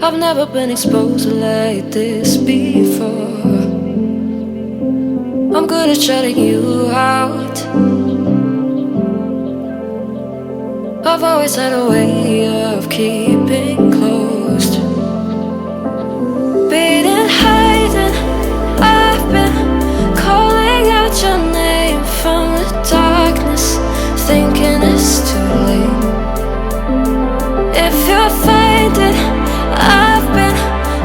I've never been exposed like this before. I'm good at shutting you out. I've always had a way of keeping closed. Beating, hiding, I've been calling out your name from the darkness, thinking it's too late. If you're finding I've been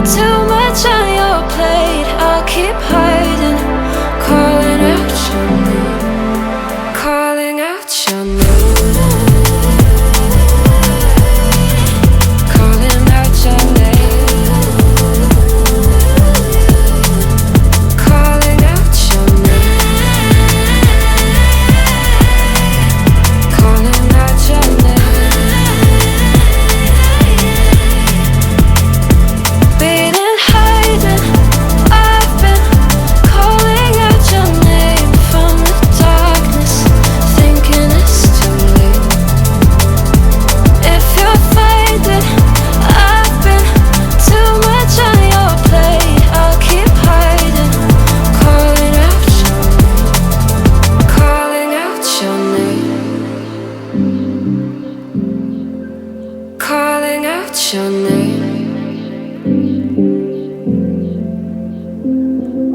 too much on your plate, I'll keep hiding, calling out your name, calling out your name. Calling out your name.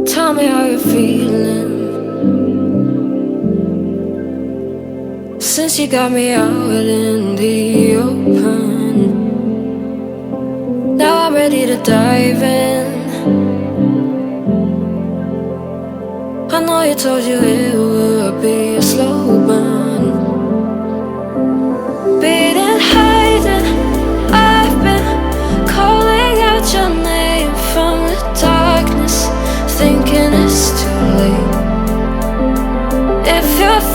Tell me how you're feeling since you got me out in the open. Now I'm ready to dive in. I know you told you it would be a slow burn. Beating, hiding, I've been calling out your name from the darkness, thinking it's too late. If you're